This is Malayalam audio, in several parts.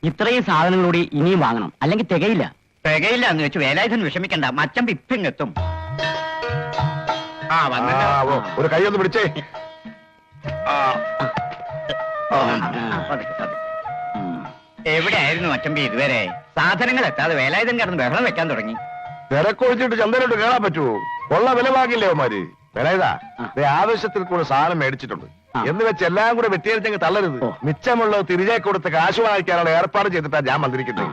ഇത്രയും സാധനങ്ങളൂടി ഇനിയും വാങ്ങണം, അല്ലെങ്കിൽ തികയില്ല. തികയില്ല എന്ന് വെച്ച് വേലായുധൻ വിഷമിക്കണ്ട, മച്ചമ്പ് ഇപ്പിങ്ങെത്തും. ഒരു കൈ ഒന്ന് പിടിച്ചേ. എവിടെയായിരുന്നു മച്ചമ്പി ഇതുവരെ? സാധനങ്ങൾ എത്താതെ വേലായുധൻ കിടന്ന് ബഹളം വെക്കാൻ തുടങ്ങി. തിരക്കൊഴിച്ചിട്ട് ചന്തയിലോട്ട് കേറാൻ പറ്റുമോ? ഉള്ള വില വാങ്ങില്ലേ അവന്മാര്? വേലായുധാ, ആവശ്യത്തിൽ കൂടെ സാധനം മേടിച്ചിട്ടുണ്ട് എന്ന് വെച്ച് എല്ലാം കൂടെ വെട്ടിയടിച്ചങ്ങ് തള്ളരുത്. മിച്ചമുള്ളത് തിരികെ കൊടുത്ത് കാശ് വാങ്ങിക്കാനുള്ള ഏർപ്പാട് ചെയ്തിട്ടാ ഞാൻ വന്നിരിക്കുന്നത്.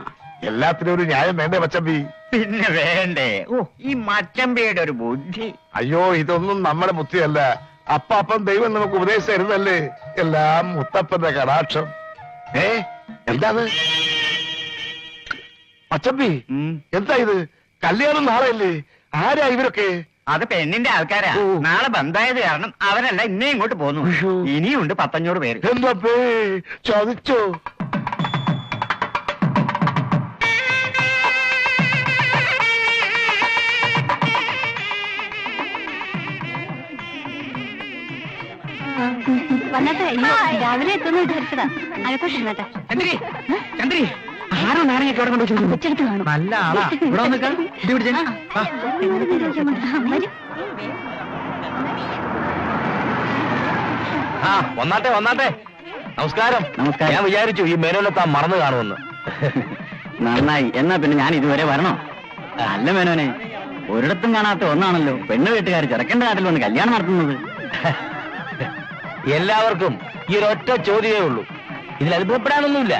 എല്ലാത്തിനും ഒരു ന്യായം വേണ്ടേ മച്ചമ്പി? പിന്നെ വേണ്ടേ? ഓ, ഈ മച്ചമ്പിയുടെ ഒരു ബുദ്ധി. അയ്യോ, ഇതൊന്നും നമ്മുടെ ബുദ്ധിയല്ല. അപ്പം ദൈവം നമുക്ക് ഉപദേശിച്ചു തരുന്നല്ലേ. എല്ലാം മുത്തപ്പന്റെ കടാക്ഷം. എന്താണ് മച്ചമ്പി? എന്താ ഇത്? കല്യാണം നാളെയല്ലേ? ആരാ ഇവരൊക്കെ? അത് പെണ്ണിന്റെ ആൾക്കാരാ. നാളെ ബന്ധായത് കാരണം അവരല്ല ഇന്നേ ഇങ്ങോട്ട് പോന്നു. ഇനിയുണ്ട് 500 പേര്. എന്താ ചോദിച്ചോ? വന്നട്ടെ, രാവിലെ എത്തുന്നു വിചാരിച്ചതാ. അകത്തോട്ടിരുന്നട്ടെ. ചന്ദ്രി, ആരോ നാരങ്ങയൊക്കെ അവിടെ കൊണ്ടുവച്ചു ഉച്ചെടുത്ത് കാണും. നല്ല ആളാ. ഇവിടെ വന്നിട്ട് വന്നാട്ടെ വന്നാട്ടെ. നമസ്കാരം. നമസ്കാരം. ഞാൻ വിചാരിച്ചു ഈ മേനോനെ താൻ മറന്നു കാണുമെന്ന്. നന്നായി. എന്നാ പിന്നെ ഞാൻ ഇതുവരെ വരണോ? അല്ല മേനോനെ, ഒരിടത്തും കാണാത്ത ഒന്നാണല്ലോ പെണ്ണ് വീട്ടുകാർ ചെറുക്കന്റെ നാട്ടിൽ വന്ന് കല്യാണം നടത്തുന്നത്. എല്ലാവർക്കും ഈ ഒരൊറ്റ ചോദ്യമേ ഉള്ളൂ. ഇതിൽ അത്ഭുതപ്പെടാനൊന്നുമില്ല.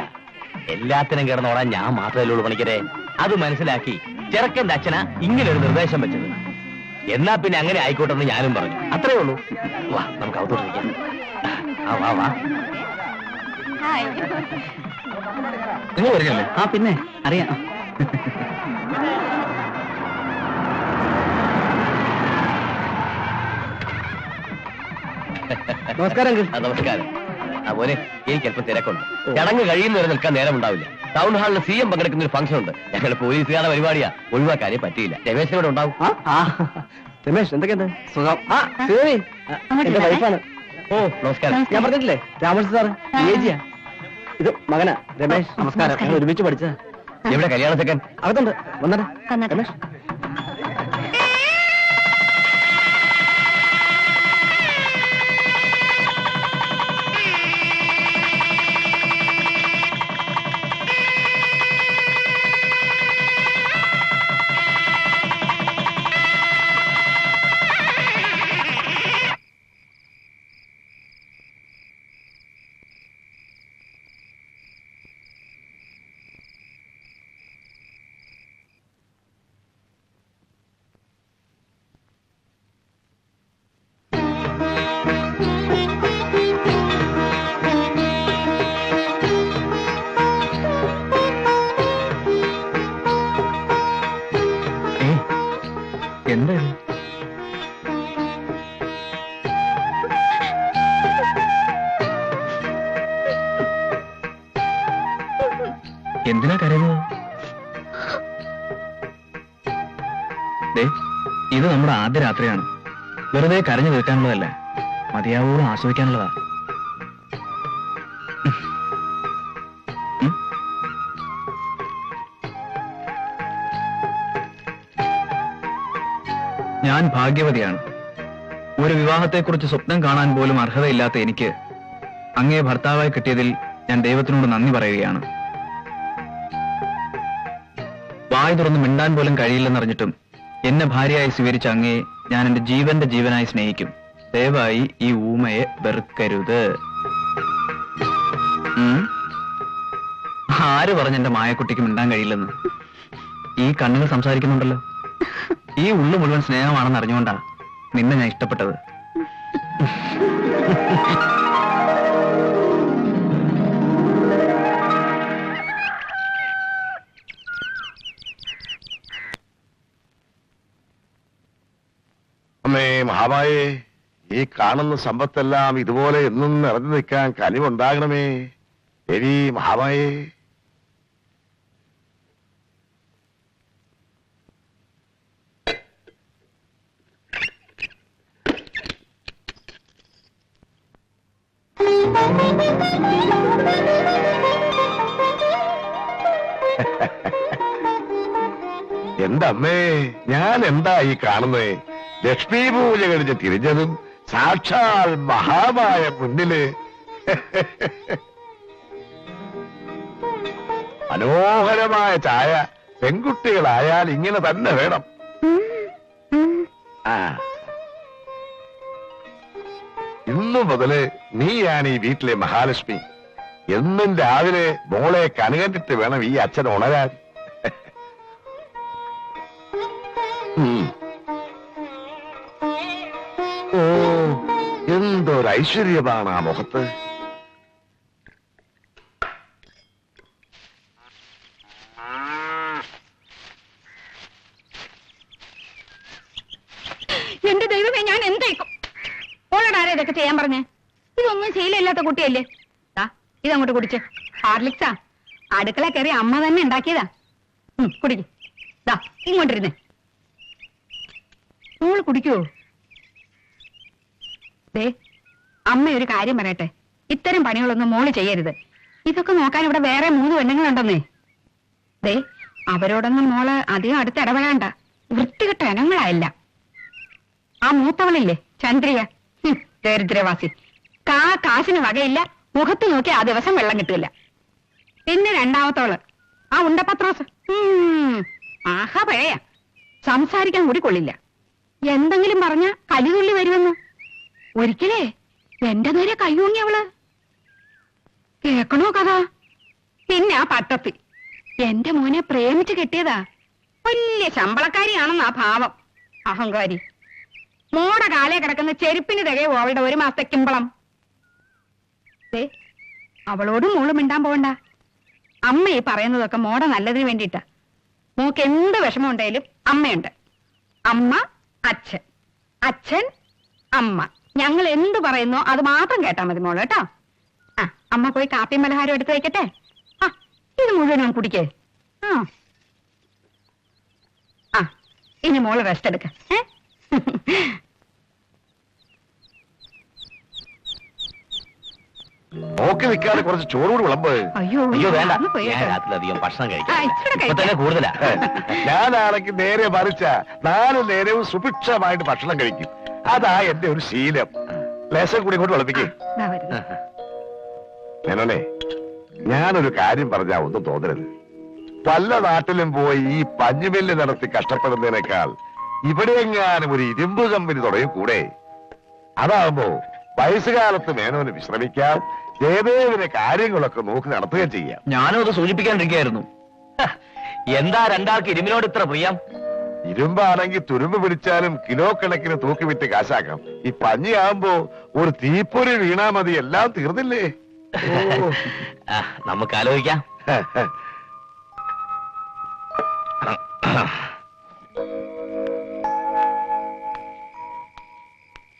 എല്ലാത്തിനും കിടന്നോടാൻ ഞാൻ മാത്രമല്ലേ ഉള്ളൂ പണിക്കരെ. അത് മനസ്സിലാക്കി ചെറുക്കന്റെ അച്ഛനാ ഇങ്ങനൊരു നിർദ്ദേശം വെച്ചത്. എന്നാ പിന്നെ അങ്ങനെ ആയിക്കോട്ടെന്ന് ഞാനും പറഞ്ഞു. അത്രേ ഉള്ളൂ. വാ, നമുക്ക് അകത്തോട്ടിരിക്കാം. വാ വാ. നിങ്ങൾ വരികയല്ലേ? ആ പിന്നെ അറിയാം. നമസ്കാരം. നമസ്കാരം. പോലെ എനിക്ക് അല്പം തിരക്കുണ്ട്. ചടങ്ങ് കഴിയുന്നവരെ നിൽക്കാൻ നേരം ഉണ്ടാവില്ല. ടൗൺ ഹാളിൽ CM പങ്കെടുക്കുന്ന ഒരു ഫംഗ്ഷൻ ഉണ്ട്. ഞങ്ങൾ പോലീസുകാരുടെ പരിപാടിയാ, ഒഴിവാക്കാനേ പറ്റിയില്ല. രമേശ് ഇവിടെ ഉണ്ടാവും. രമേശ്, എന്തൊക്കെയുണ്ട്? സുഖം. എന്റെ വൈഫാണ്. ഓ, നമസ്കാരം. ഞാൻ പറഞ്ഞിട്ടില്ലേ, രാമകൃഷ്ണൻ സാറ് ഏജിയാ. ഇത് മകനാ രമേശ്. നമസ്കാരം. ഞങ്ങൾ ഒരുമിച്ച് പഠിച്ച. എവിടെ കല്യാണ സെക്കൻ? അകത്തുണ്ട്. വന്നട്ടെ രമേശ്. എന്താ എന്തിനാ കരയുന്നത്? ഇത് നമ്മുടെ ആദ്യ രാത്രിയാണ്. വെറുതെ കരഞ്ഞു തീർക്കാനുള്ളതല്ല, മതിയാവോളം ആസ്വദിക്കാനുള്ളതാ. ഞാൻ ഭാഗ്യവതിയാണ്. ഒരു വിവാഹത്തെക്കുറിച്ച് സ്വപ്നം കാണാൻ പോലും അർഹതയില്ലാത്ത എനിക്ക് അങ്ങയെ ഭർത്താവായി കിട്ടിയതിൽ ഞാൻ ദൈവത്തിനോട് നന്ദി പറയുകയാണ്. വായ് തുറന്ന് മിണ്ടാൻ പോലും കഴിയില്ലെന്നറിഞ്ഞിട്ടും എന്നെ ഭാര്യയായി സ്വീകരിച്ച അങ്ങയെ ഞാൻ എന്റെ ജീവന്റെ ജീവനായി സ്നേഹിക്കും. ദയവായി ഈ ഊമയെ വെറുക്കരുത്. ആര് പറഞ്ഞ എന്റെ മായക്കുട്ടിക്ക് മിണ്ടാൻ കഴിയില്ലെന്ന്? ഈ കണ്ണുകൾ സംസാരിക്കുന്നുണ്ടല്ലോ. ഈ ഉള്ളു മുഴുവൻ സ്നേഹമാണെന്ന് അറിഞ്ഞുകൊണ്ടാ നിന്നെ ഞാൻ ഇഷ്ടപ്പെട്ടത്. അമ്മേ മഹാമായേ, ഈ കാണുന്ന സമ്പത്തെല്ലാം ഇതുപോലെ എന്നും നിറഞ്ഞു നിൽക്കാൻ കനിവുണ്ടാകണമേ. ദേവി മഹാമായേ. എന്റെ അമ്മേ, ഞാൻ എന്താ ഈ കാണുന്നേ? ലക്ഷ്മി പൂജ കഴിഞ്ഞ് തിരിഞ്ഞതും സാക്ഷാൽ മഹാമായ മുന്നില് മനോഹരമായ ചായ. പെൺകുട്ടികളായാൽ ഇങ്ങനെ തന്നെ വേണം. ആ, ഇന്നു മുതല് നീയാണ് ഈ വീട്ടിലെ മഹാലക്ഷ്മി. എന്നും രാവിലെ മോളെ കനുകണ്ടിട്ട് വേണം ഈ അച്ഛൻ ഉണരാൻ. ഓ, എന്തൊരു ഐശ്വര്യമാണ് ആ മുഖത്ത്. എന്റെ ദൈവമേ, ഞാൻ എന്തേക്കും? ഓളോടാരാ ഇതൊക്കെ ചെയ്യാൻ പറഞ്ഞേ? ഇതൊന്നും ശീലമില്ലാത്ത കുട്ടിയല്ലേ? ഇതങ്ങോട്ട് കുടിച്ച്. ഹാർലിക്സാ, അടുക്കള കയറി അമ്മ തന്നെ ഉണ്ടാക്കിയതാ. കുടിക്ക്. ഇങ്ങോട്ടിരുന്നേ. മോള് കുടിക്കുവോ? ദേ, അമ്മ ഒരു കാര്യം പറയട്ടെ, ഇത്തരം പണികളൊന്നും മോള് ചെയ്യരുത്. ഇതൊക്കെ നോക്കാൻ ഇവിടെ വേറെ 3 പെണ്ണുങ്ങളുണ്ടെന്നേ. ദേ, അവരോടൊന്നും മോള് അധികം അടുത്ത് ഇടപെടാണ്ട. വൃത്തികെട്ട ഇനങ്ങളായില്ല. ആ മൂത്തവളില്ലേ, ചന്ദ്രിക, ദരിദ്രവാസി. കാശിന് വകയില്ല. മുഖത്ത് നോക്കി ആ ദിവസം വെള്ളം കിട്ടില്ല. പിന്നെ രണ്ടാമത്തോള്, ആ ഉണ്ടപത്രോസ്, ആഹാ പഴയ. സംസാരിക്കാൻ കൂടി കൊള്ളില്ല. എന്തെങ്കിലും പറഞ്ഞ കലിതുള്ളി വരുമെന്ന്. ഒരിക്കലേ എന്റെ നേരെ കയ്യൂങ്ങി അവള്. കേക്കണോ കഥ? പിന്നെ ആ പട്ടത്തി എന്റെ മോനെ പ്രേമിച്ച് കെട്ടിയതാ. വലിയ ശമ്പളക്കാരിയാണെന്നാ ഭാവം. അഹങ്കാരി. മോട കാലേ കിടക്കുന്ന ചെരുപ്പിന് തികയോ അവളുടെ 1 മാസത്തെ കിമ്പളം. അവളോടും മോള് മിണ്ടാൻ പോകണ്ട. അമ്മ ഈ പറയുന്നതൊക്കെ മോട നല്ലതിന് വേണ്ടിയിട്ടാ. മോക്ക് എന്ത് വിഷമം ഉണ്ടായാലും അമ്മയുണ്ട്. അമ്മ, അച്ഛൻ, അച്ഛൻ, അമ്മ. ഞങ്ങൾ എന്ത് പറയുന്നോ അത് മാത്രം കേട്ടാ മതി മോള്, കേട്ടോ. ആ, അമ്മ പോയി കാപ്പിയും പലഹാരം എടുത്തു വെക്കട്ടെ. ആ, ഇത് മുഴുവനും കുടിക്കേ. ആ, ഇനി മോള് റെസ്റ്റ് എടുക്ക. നോക്കി നിൽക്കാതെ കുറച്ച് ചോറുകൂടി വിളമ്പ്. അയ്യോ വേണ്ട, ഞാൻ രാത്രി അധികം ഭക്ഷണം കഴിക്കാം. തന്നെ കൂടുതലാ. ഞാനാണെങ്കിൽ നേരെ മറിച്ച 4 നേരവും സുഭിക്ഷമായിട്ട് ഭക്ഷണം കഴിക്കും. അതാ എന്റെ ഒരു ശീലം. ലേശം കൂടി കൊണ്ട് വിളപ്പിക്കേ. മേനോനെ, ഞാനൊരു കാര്യം പറഞ്ഞാ ഒന്നും തോന്നരുത്. പല നാട്ടിലും പോയി ഈ പഞ്ഞുമില്ല് നടത്തി കഷ്ടപ്പെടുന്നതിനേക്കാൾ ഇവിടെയെങ്ങാനും ഒരു ഇരുമ്പ് കമ്പനി തുടങ്ങി കൂടെ. അതാകുമ്പോ വയസ്സുകാലത്ത് മേനോന് വിശ്രമിക്കാം, ജയദേവിന്റെ കാര്യങ്ങളൊക്കെ നോക്കി നടത്തുകയും ചെയ്യാം. ഞാനും അത് സൂചിപ്പിക്കാണ്ടിരിക്കുകയായിരുന്നു. എന്താ രണ്ടാൾക്ക് ഇരുമ്പിനോട് ഇത്ര പ്രിയം? ഇരുമ്പാണെങ്കിൽ തുരുമ്പ് പിടിച്ചാലും കിലോ കണക്കിന് തൂക്കി വിറ്റ് കാശാക്കാം. ഈ പഞ്ഞിയാകുമ്പോ ഒരു തീപ്പൊരി വീണാ മതി, എല്ലാം തീർന്നില്ലേ? നമുക്ക് ആലോചിക്കാം.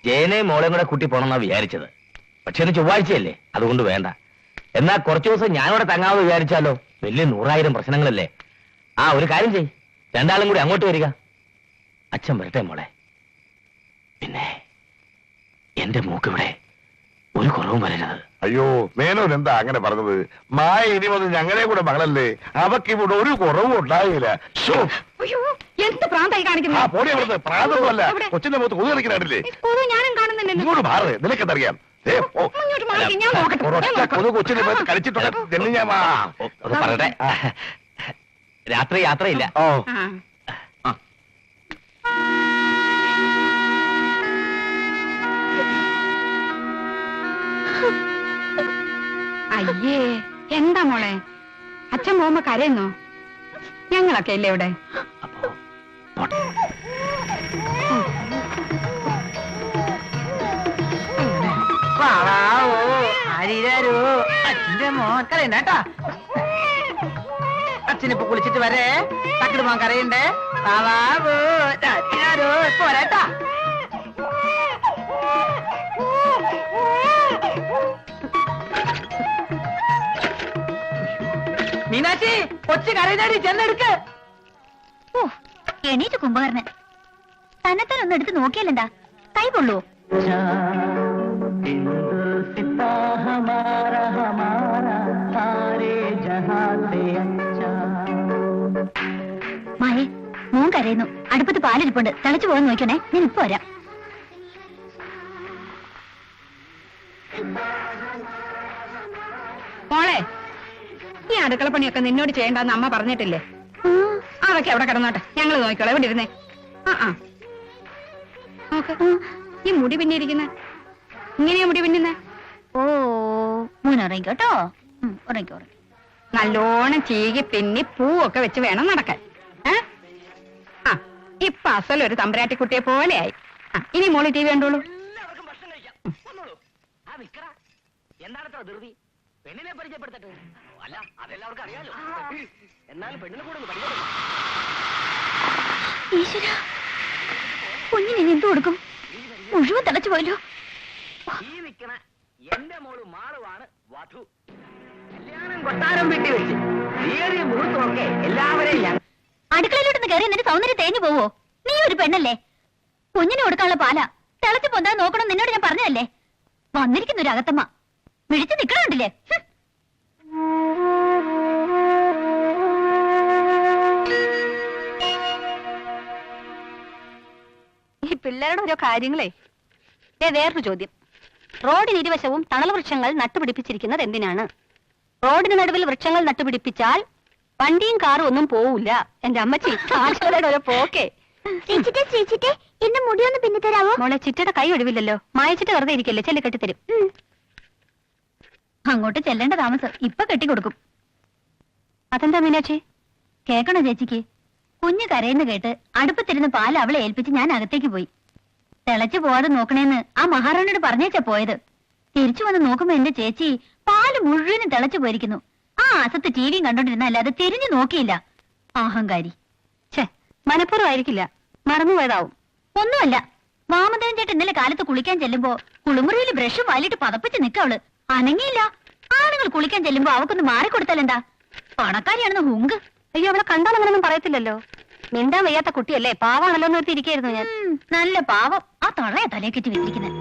ജയനെയും മോളെയും കൂടെ കൂട്ടി പോണെന്നാ വിചാരിച്ചത്. പക്ഷെ ഇന്ന് ചൊവ്വാഴ്ചയല്ലേ, അതുകൊണ്ട് വേണ്ട. എന്നാ കുറച്ചു ദിവസം ഞാനിവിടെ തങ്ങാമെന്ന് വിചാരിച്ചാലോ? വലിയ 100,000 പ്രശ്നങ്ങളല്ലേ. ആ, ഒരു കാര്യം ചെയ്, രണ്ടാളും കൂടി അങ്ങോട്ട് വരിക. അച്ഛൻ വരട്ടെ മോളെ. പിന്നെ എന്റെ മൂക്കിവിടെ ഒരു കുറവും വരരുത്. അയ്യോ, മേനോൻ എന്താ അങ്ങനെ പറഞ്ഞത്? മായ ഇനി വന്ന് ഞങ്ങളെ കൂടെ മകളല്ലേ, അവക്ക് ഇവിടെ ഒരു കുറവും ഉണ്ടാകില്ല. എന്ത് പ്രാന്തായി കാണിക്കുന്നു? ആ, പോടി അവിടുന്ന്. പ്രാന്തൊന്നുമല്ല, കൊച്ചിന്റെ മുഖത്ത് കൊതു കളിക്കാനില്ലേ? ഞാനും കാണുന്നുണ്ടല്ലോ. ഇങ്ങോട്ട് മാറ്, നിനക്കെന്തറിയാം? കൊതു കൊച്ചിന്റെ മുഖത്ത് കളിച്ചിട്ടുണ്ട്. ഞാൻ പറയട്ടെ, രാത്രി യാത്രയില്ല. ഓ, അയ്യേ, എന്താ മോളെ? അച്ഛൻ പോകുമ്പോ കരയുന്നോ? ഞങ്ങളൊക്കെ ഇല്ലേ ഇവിടെ? അച്ഛന്റെ മോൻ കരയണ്ടേട്ടാ. അച്ഛനിപ്പോ കുളിച്ചിട്ട് വരേ. തക്കിട് മോൻ കരയണ്ടേ? പോരാട്ടാ. മീനാക്ഷി, കൊച്ചു കരയിലാടി, ചെന്നെടുക്ക്. എണീറ്റ് കുംഭകർണൻ തന്നെത്താൻ ഒന്ന് എടുത്ത് നോക്കിയാലെന്താ? കൈ കൊള്ളൂ. മായ, കരയുന്നു. അടുപ്പത്ത് പാലിരിപ്പുണ്ട്, തിളച്ചു പോകാൻ നോക്കണേ. ഞാൻ ഇപ്പൊ വരാം. മോളെ, ഈ അടുക്കളപ്പണിയൊക്കെ നിന്നോട് ചെയ്യണ്ടെന്ന് അമ്മ പറഞ്ഞിട്ടില്ലേ? അതൊക്കെ അവിടെ കിടന്നോട്ടെ, ഞങ്ങൾ നോക്കിക്കോളാം. എവിടെ ഇരുന്നേ? നോക്ക്, ഈ മുടി പിന്നിരിക്കുന്ന ഇങ്ങനെയാ മുടി പിന്നുന്നേ? ഓ, മോൻ ഉറങ്ങിക്കോട്ടോ. ഉറങ്ങിക്കോ. നല്ലോണം ചീകി പിന്നി പൂവൊക്കെ വെച്ച് വേണം നടക്കാൻ. ഇപ്പൊ അസലൊരു തമ്പരാട്ടിക്കുട്ടിയെ പോലെയായി. ഇനി മോളി ടി വി കണ്ടോളൂ. എന്താണ് ധൃതി? പെണ്ണിനെ പരിചയപ്പെടുത്തട്ടെ. അല്ല, അതെല്ലാവർക്കും അറിയാലോ. എന്നാലും പെണ്ണിനെ കൂടെ ഒന്ന് പരിചയപ്പെടുത്താം. ഈശ്വര, കുഞ്ഞിനെ എന്തു കൊടുക്കും? മുഴുവൻ തിളച്ചു പോയല്ലോ. ഈ നിൽക്കണ എന്റെ മോള് മാളുവാണ് വധു. കല്യാണം കൊട്ടാരം വീട്ടി വെച്ച് തീയറിയ മുഹൂർത്തമൊക്കെ എല്ലാവരെയും ഞാൻ അടുക്കളയിലോട്ടൊന്ന് കയറി നിന്റെ സൗന്ദര്യം തേഞ്ഞു പോവോ? നീ ഒരു പെണ്ണല്ലേ? കുഞ്ഞിന് കൊടുക്കാനുള്ള പാല തിളച്ചു പൊന്താ നോക്കണം നിന്നോട് ഞാൻ പറഞ്ഞതല്ലേ? വന്നിരിക്കുന്ന ഒരു അകത്തമ്മ വിളിച്ചു നിക്കണുണ്ടല്ലേ? ഈ പിള്ളേരുടെ ഓരോ കാര്യങ്ങളെ. വേറൊരു ചോദ്യം. റോഡിന് ഇരുവശവും തണൽ വൃക്ഷങ്ങൾ നട്ടുപിടിപ്പിച്ചിരിക്കുന്നത് എന്തിനാണ്? റോഡിന് നടുവിൽ വൃക്ഷങ്ങൾ നട്ടുപിടിപ്പിച്ചാൽ വണ്ടിയും കാറും ഒന്നും പോവില്ല. എന്റെ അമ്മച്ചി ആശയുടെ ഓരോ പോക്കേ. എന്റെ മുടിയൊന്ന് പിന്നെ തരാമോ? മോളെ, ചിറ്റയുടെ കൈ ഒഴിവില്ലല്ലോ. മായച്ചിട്ട് വെറുതെ ഇരിക്കല്ലേ, ചെല്ലി കെട്ടിത്തരും. അങ്ങോട്ട് ചെല്ലേണ്ട താമസം ഇപ്പൊ കെട്ടിക്കൊടുക്കും. അതെന്താ മീനാക്ഷി? കേക്കണോ ചേച്ചിക്ക്? കുഞ്ഞ് കരയുന്ന കേട്ട് അടുപ്പത്തിരുന്ന് പാൽ അവളെ ഏൽപ്പിച്ച് ഞാൻ അകത്തേക്ക് പോയി. തിളച്ചു പോവാതെ നോക്കണേന്ന് ആ മഹാറാണിയോട് പറഞ്ഞേച്ചാ പോയത്. തിരിച്ചു വന്ന് നോക്കുമ്പോ എന്റെ ചേച്ചി പാല് മുഴുവനും തിളച്ചു പോയിരിക്കുന്നു. ആ അസത്ത് ടിവിയും കണ്ടോണ്ടിരുന്ന അല്ലാതെ തിരിഞ്ഞു നോക്കിയില്ല. അഹങ്കാരി. മനഃപൂർവ്വമായിരിക്കില്ല, മറന്നുപോയതാവും. ഒന്നുമല്ല, വാമദേവൻ ചേട്ടൻ ഇന്നലെ കാലത്ത് കുളിക്കാൻ ചെല്ലുമ്പോ കുളിമുറിയിൽ ബ്രഷ് വാലിട്ട് പതപ്പിച്ച് നിക്കവള്. അനങ്ങിയില്ല. ആണുങ്ങൾ കുളിക്കാൻ ചെല്ലുമ്പോ അവക്കൊന്ന് മാറിക്കൊടുത്താലെന്താ? പണക്കാരിയാണെന്ന് ഹുങ്ക്. അയ്യോ, അവളെ കണ്ടാൽ അങ്ങനൊന്നും പറയത്തില്ലല്ലോ. മിണ്ടാൻ വയ്യാത്ത കുട്ടിയല്ലേ, പാവാണല്ലോ എന്ന് ഓർത്തിരിക്കായിരുന്നു ഞാൻ. നല്ല പാവം. ആ തള്ളയെ തലയെക്കെറ്റി വെച്ചിരിക്കുന്നത്.